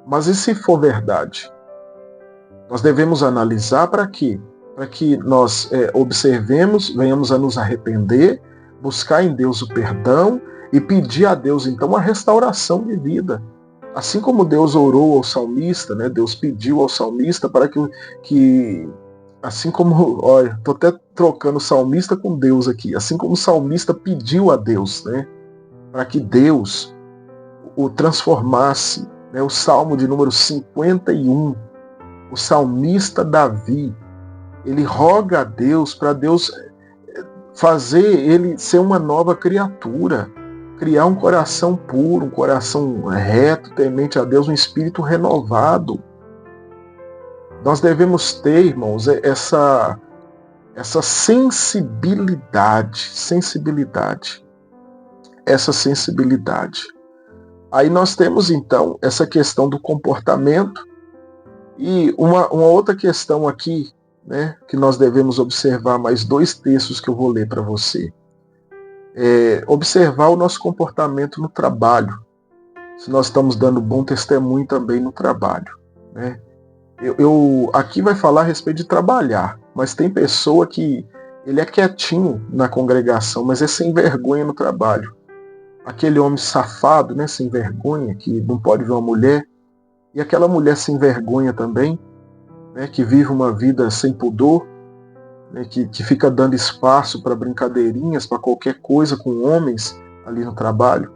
Mas e se for verdade? Nós devemos analisar para quê? para que nós observemos, venhamos a nos arrepender, buscar em Deus o perdão e pedir a Deus, então, a restauração de vida. Assim como Deus orou ao salmista, né, Deus pediu ao salmista para que assim como, olha, estou até trocando salmista com Deus aqui, assim como o salmista pediu a Deus, né, para que Deus o transformasse, né, o Salmo de número 51, o salmista Davi, ele roga a Deus para Deus fazer ele ser uma nova criatura, criar um coração puro, um coração reto, temente a Deus, um espírito renovado. Nós devemos ter, irmãos, essa sensibilidade. Aí nós temos, então, essa questão do comportamento e uma outra questão aqui, né, que nós devemos observar, mais 2 textos que eu vou ler para você. Observar o nosso comportamento no trabalho, se nós estamos dando bom testemunho também no trabalho, né? Aqui vai falar a respeito de trabalhar, mas tem pessoa que ele é quietinho na congregação, mas é sem vergonha no trabalho. Aquele homem safado, né, sem vergonha, que não pode ver uma mulher, e aquela mulher sem vergonha também, né, que vive uma vida sem pudor, né, que fica dando espaço para brincadeirinhas, para qualquer coisa com homens ali no trabalho,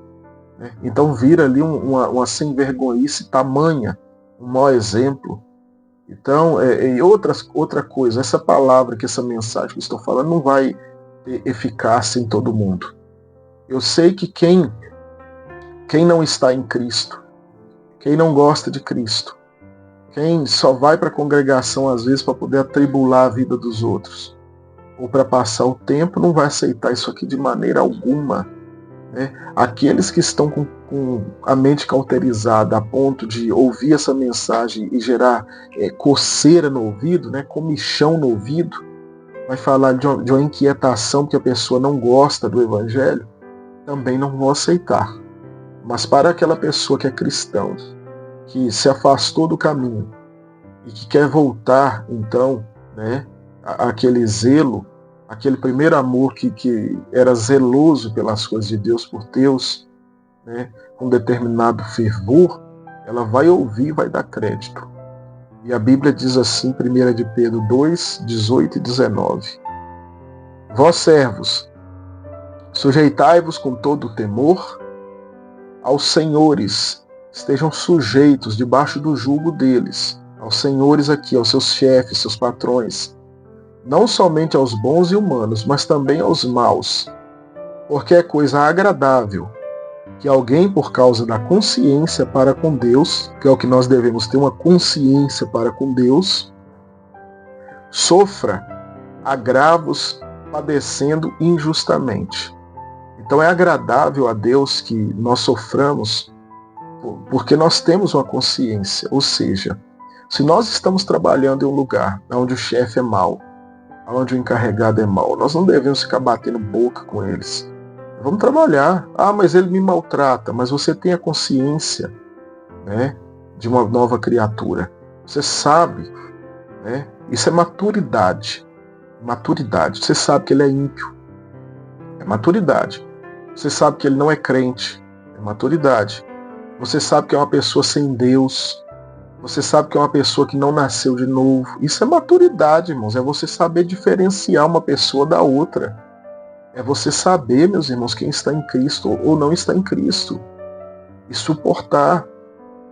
né? Então vira ali uma sem vergonhice tamanha, um mau exemplo. Então, outra coisa, essa palavra, essa mensagem que eu estou falando não vai ter eficácia em todo mundo. Eu sei que quem não está em Cristo, quem não gosta de Cristo, quem só vai para a congregação às vezes para poder atribular a vida dos outros, ou para passar o tempo, não vai aceitar isso aqui de maneira alguma, né? Aqueles que estão com a mente cauterizada a ponto de ouvir essa mensagem e gerar coceira no ouvido, né, comichão no ouvido, vai falar de uma inquietação que a pessoa não gosta do Evangelho, também não vão aceitar. Mas para aquela pessoa que é cristão, que se afastou do caminho e que quer voltar, então, né, aquele zelo, aquele primeiro amor que era zeloso pelas coisas de Deus, por Deus, né, com determinado fervor, ela vai ouvir e vai dar crédito. E a Bíblia diz assim, 1 de Pedro 2, 18 e 19: Vós servos, sujeitai-vos com todo o temor aos senhores, estejam sujeitos debaixo do jugo deles, aos senhores aqui, aos seus chefes, seus patrões, não somente aos bons e humanos, mas também aos maus, porque é coisa agradável que alguém, por causa da consciência para com Deus, que é o que nós devemos ter, uma consciência para com Deus, sofra agravos padecendo injustamente. Então é agradável a Deus que nós soframos porque nós temos uma consciência, ou seja, se nós estamos trabalhando em um lugar onde o chefe é mau, onde o encarregado é mau, nós não devemos ficar batendo boca com eles. Vamos trabalhar. Ah, mas ele me maltrata. Mas você tem a consciência, né, de uma nova criatura. Você sabe, né? Isso é maturidade. Maturidade. Você sabe que ele é ímpio. É maturidade. Você sabe que ele não é crente. É maturidade. Você sabe que é uma pessoa sem Deus. Você sabe que é uma pessoa que não nasceu de novo. Isso é maturidade, irmãos. É você saber diferenciar uma pessoa da outra. É você saber, meus irmãos, quem está em Cristo ou não está em Cristo. E suportar.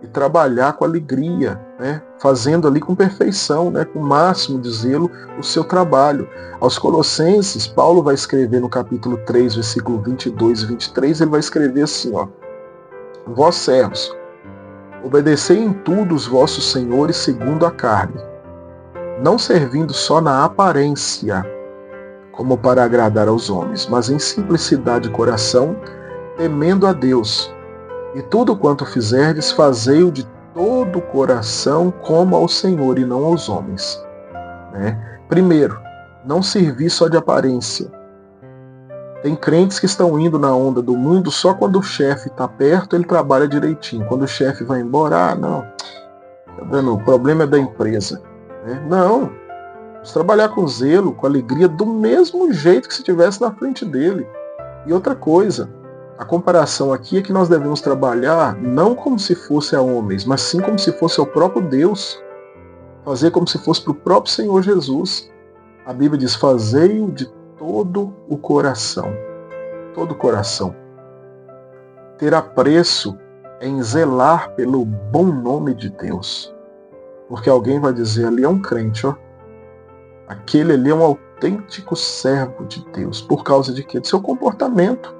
E trabalhar com alegria, né? Fazendo ali com perfeição, né? Com o máximo de zelo o seu trabalho. Aos Colossenses, Paulo vai escrever no capítulo 3, versículo 22 e 23, ele vai escrever assim, ó: Vós servos, obedecei em tudo os vossos senhores segundo a carne, não servindo só na aparência, como para agradar aos homens, mas em simplicidade de coração, temendo a Deus. E tudo quanto fizerdes, fazei-o de todo o coração, como ao Senhor e não aos homens. Né? Primeiro, não servir só de aparência. Tem crentes que estão indo na onda do mundo só quando o chefe está perto, ele trabalha direitinho. Quando o chefe vai embora, não, o problema é da empresa. Né? Não. Vamos trabalhar com zelo, com alegria, do mesmo jeito que se estivesse na frente dele. E outra coisa, a comparação aqui é que nós devemos trabalhar não como se fosse a homens, mas sim como se fosse ao próprio Deus. Fazer como se fosse para o próprio Senhor Jesus. A Bíblia diz, fazei-o de todo o coração. Todo o coração. Ter apreço em zelar pelo bom nome de Deus. Porque alguém vai dizer, ali é um crente, ó. Aquele ali é um autêntico servo de Deus. Por causa de quê? Do seu comportamento.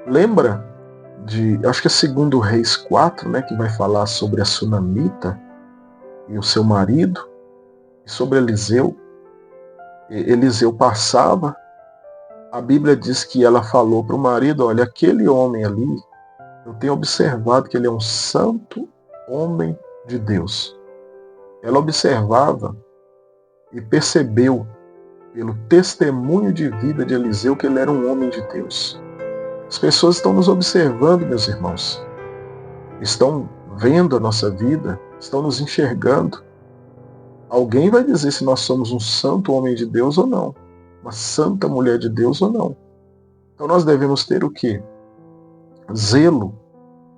Lembra de, acho que é 2 Reis 4, né, que vai falar sobre a sunamita e o seu marido, e sobre Eliseu. Eliseu passava, a Bíblia diz que ela falou para o marido, olha, aquele homem ali, eu tenho observado que ele é um santo homem de Deus. Ela observava e percebeu, pelo testemunho de vida de Eliseu, que ele era um homem de Deus. As pessoas estão nos observando, meus irmãos. Estão vendo a nossa vida, estão nos enxergando. Alguém vai dizer se nós somos um santo homem de Deus ou não. Uma santa mulher de Deus ou não. Então nós devemos ter o quê? Zelo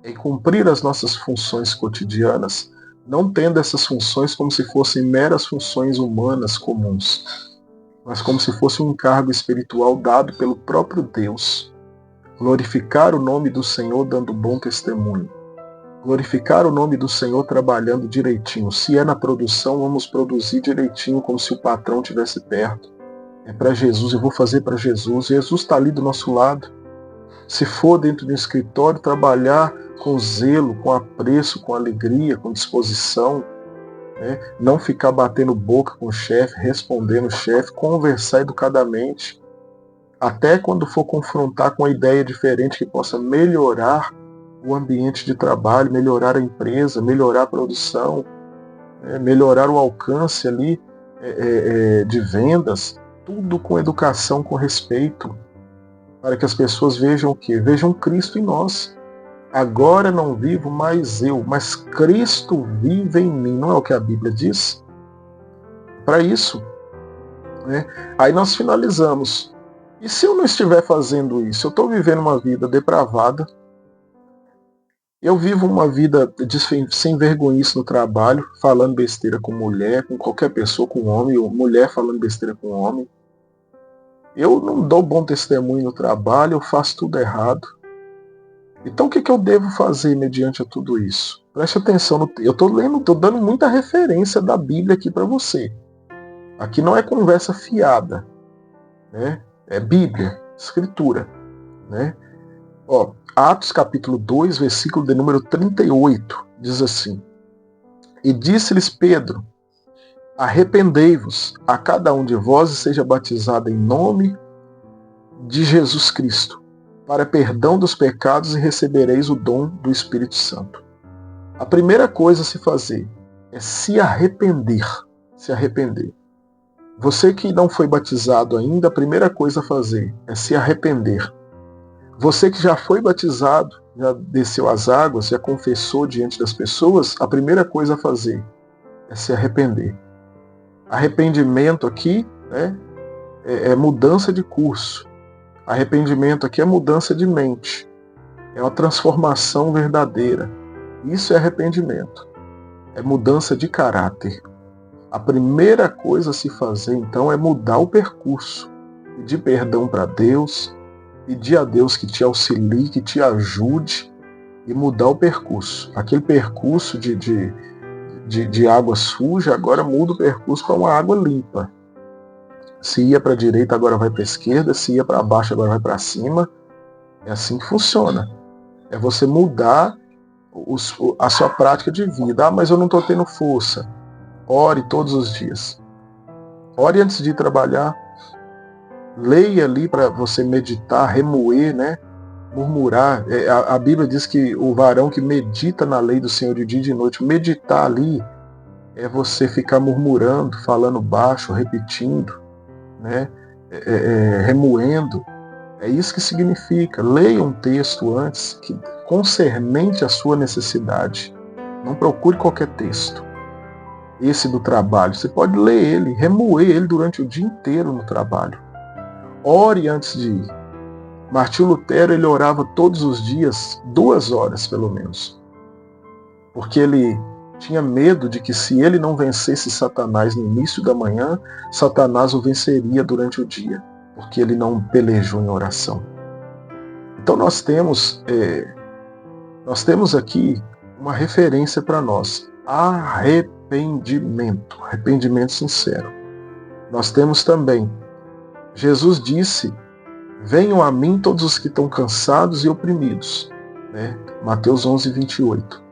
em cumprir as nossas funções cotidianas, não tendo essas funções como se fossem meras funções humanas comuns, mas como se fosse um encargo espiritual dado pelo próprio Deus. Glorificar o nome do Senhor dando bom testemunho. Glorificar o nome do Senhor trabalhando direitinho. Se é na produção, vamos produzir direitinho, como se o patrão estivesse perto. É para Jesus, eu vou fazer para Jesus. Jesus está ali do nosso lado. Se for dentro do escritório, trabalhar com zelo, com apreço, com alegria, com disposição. Né? Não ficar batendo boca com o chefe, respondendo o chefe, conversar educadamente. Até quando for confrontar com uma ideia diferente que possa melhorar o ambiente de trabalho, melhorar a empresa, melhorar a produção, melhorar o alcance ali de vendas, tudo com educação, com respeito, para que as pessoas vejam o quê? Vejam Cristo em nós. Agora não vivo mais eu, mas Cristo vive em mim, não é o que a Bíblia diz? Para isso. Né? Aí nós finalizamos. E se eu não estiver fazendo isso? Eu estou vivendo uma vida depravada, eu vivo uma vida sem vergonhice no trabalho, falando besteira com mulher, com qualquer pessoa, com homem, ou mulher falando besteira com homem. Eu não dou bom testemunho no trabalho, eu faço tudo errado. Então o que eu devo fazer mediante a tudo isso? Preste atenção, eu estou dando muita referência da Bíblia aqui para você. Aqui não é conversa fiada, né? É Bíblia, Escritura, né? Ó, Atos capítulo 2, versículo de número 38, diz assim: E disse-lhes Pedro, arrependei-vos a cada um de vós e seja batizado em nome de Jesus Cristo, para perdão dos pecados e recebereis o dom do Espírito Santo. A primeira coisa a se fazer é se arrepender. Se arrepender. Você que não foi batizado ainda, a primeira coisa a fazer é se arrepender. Você que já foi batizado, já desceu as águas, já confessou diante das pessoas, a primeira coisa a fazer é se arrepender. Arrependimento aqui, né, é mudança de curso. Arrependimento aqui é mudança de mente. É uma transformação verdadeira. Isso é arrependimento. É mudança de caráter. A primeira coisa a se fazer, então, é mudar o percurso. Pedir perdão para Deus, pedir a Deus que te auxilie, que te ajude e mudar o percurso. Aquele percurso de água suja, agora muda o percurso para uma água limpa. Se ia para a direita, agora vai para a esquerda. Se ia para baixo, agora vai para cima. É assim que funciona. É você mudar a sua prática de vida. Ah, mas eu não estou tendo força. Ore todos os dias. Ore antes de ir trabalhar. Leia ali para você meditar, remoer, né? Murmurar. A Bíblia diz que o varão que medita na lei do Senhor de dia e de noite, meditar ali é você ficar murmurando, falando baixo, repetindo, né? Remoendo. É isso que significa. Leia um texto antes concernente à sua necessidade. Não procure qualquer texto. esse do trabalho. Você pode ler ele, remoer ele durante o dia inteiro no trabalho. Ore antes de ir. Martinho Lutero, ele orava todos os dias 2 horas, pelo menos. Porque ele tinha medo de que se ele não vencesse Satanás no início da manhã, Satanás o venceria durante o dia, porque ele não pelejou em oração. Então nós temos aqui uma referência para nós: arrependimento sincero. Nós temos também, Jesus disse: venham a mim todos os que estão cansados e oprimidos, né? Mateus 11, 28.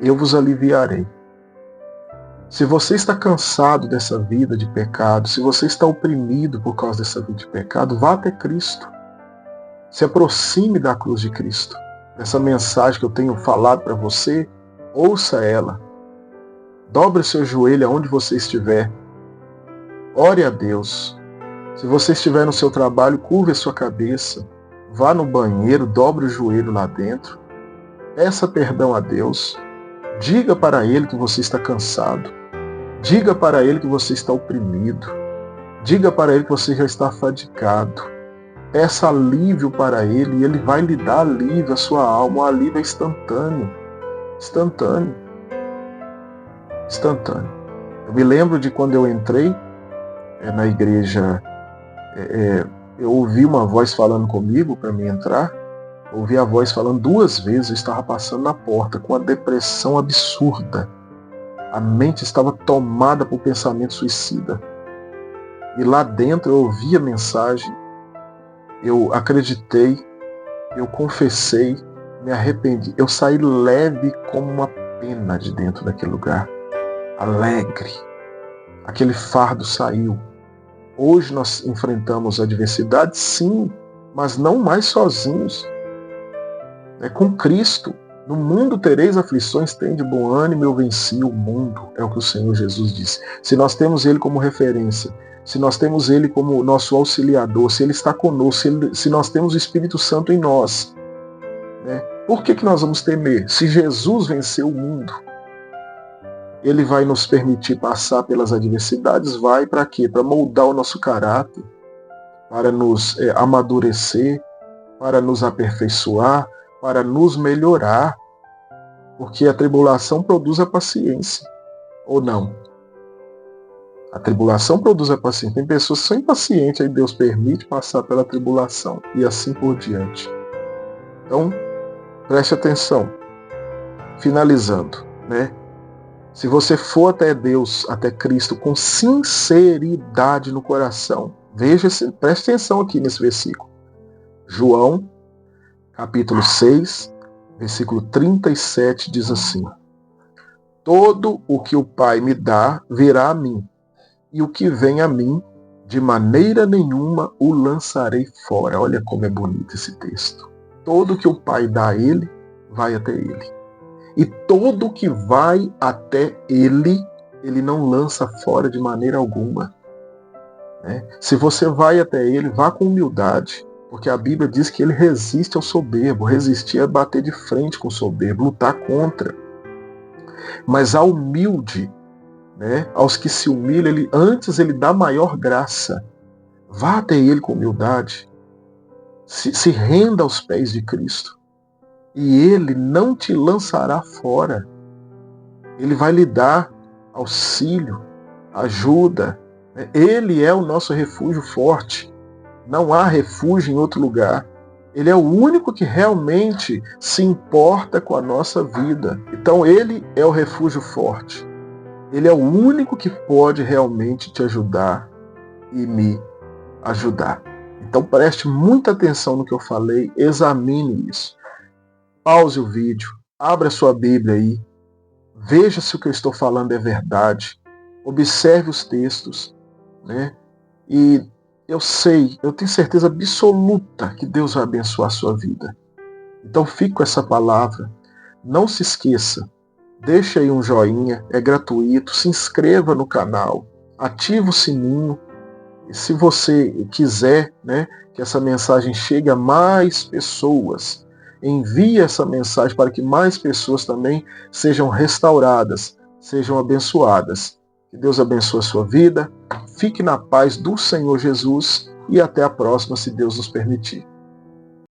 Eu vos aliviarei. Se você está cansado dessa vida de pecado, se você está oprimido por causa dessa vida de pecado, vá até Cristo. Se aproxime da cruz de Cristo. Dessa mensagem que eu tenho falado para você, ouça ela. Dobre o seu joelho aonde você estiver. Ore a Deus. Se você estiver no seu trabalho, curve a sua cabeça. Vá no banheiro, dobre o joelho lá dentro. Peça perdão a Deus. Diga para Ele que você está cansado. Diga para Ele que você está oprimido. Diga para Ele que você já está fadigado. Peça alívio para Ele e Ele vai lhe dar alívio à sua alma. O alívio é instantâneo. Instantâneo. Instantâneo. Eu me lembro de quando eu entrei na igreja, eu ouvi uma voz falando comigo para mim entrar. Ouvi a voz falando 2 vezes, eu estava passando na porta com uma depressão absurda. A mente estava tomada por pensamento suicida. E lá dentro eu ouvi a mensagem, eu acreditei, eu confessei, me arrependi. Eu saí leve como uma pena de dentro daquele lugar. Alegre. Aquele fardo saiu. Hoje nós enfrentamos adversidade, sim, mas não mais sozinhos. Com Cristo. No mundo tereis aflições, tende bom ânimo, eu venci o mundo. É o que o Senhor Jesus disse. Se nós temos Ele como referência, se nós temos Ele como nosso auxiliador, se Ele está conosco, se nós temos o Espírito Santo em nós, né? Por que nós vamos temer? Se Jesus venceu o mundo, Ele vai nos permitir passar pelas adversidades. Vai para quê? Para moldar o nosso caráter, para nos amadurecer, para nos aperfeiçoar, para nos melhorar, porque a tribulação produz a paciência, ou não? A tribulação produz a paciência. Tem pessoas que são impacientes, aí Deus permite passar pela tribulação, e assim por diante. Então, preste atenção. Finalizando, né? Se você for até Deus, até Cristo, com sinceridade no coração, preste atenção aqui nesse versículo. João, capítulo 6, versículo 37, diz assim: todo o que o Pai me dá virá a mim, e o que vem a mim, de maneira nenhuma o lançarei fora. Olha como é bonito esse texto. Todo o que o Pai dá a Ele, vai até Ele. E todo o que vai até Ele, Ele não lança fora de maneira alguma. Se você vai até Ele, vá com humildade. Porque a Bíblia diz que Ele resiste ao soberbo. Resistir é bater de frente com o soberbo, lutar contra. Mas ao humilde, aos que se humilham, antes Ele dá maior graça. Vá até Ele com humildade. Se renda aos pés de Cristo. E Ele não te lançará fora. Ele vai lhe dar auxílio, ajuda. Ele é o nosso refúgio forte. Não há refúgio em outro lugar. Ele é o único que realmente se importa com a nossa vida. Então Ele é o refúgio forte. Ele é o único que pode realmente te ajudar e me ajudar. Então preste muita atenção no que eu falei, examine isso. Pause o vídeo, abra sua Bíblia aí, veja se o que eu estou falando é verdade, observe os textos, e eu tenho certeza absoluta que Deus vai abençoar a sua vida. Então fique com essa palavra. Não se esqueça, deixe aí um joinha, é gratuito, se inscreva no canal, ative o sininho. E se você quiser que essa mensagem chegue a mais pessoas, envie essa mensagem para que mais pessoas também sejam restauradas, sejam abençoadas. Que Deus abençoe a sua vida. Fique na paz do Senhor Jesus e até a próxima, se Deus nos permitir.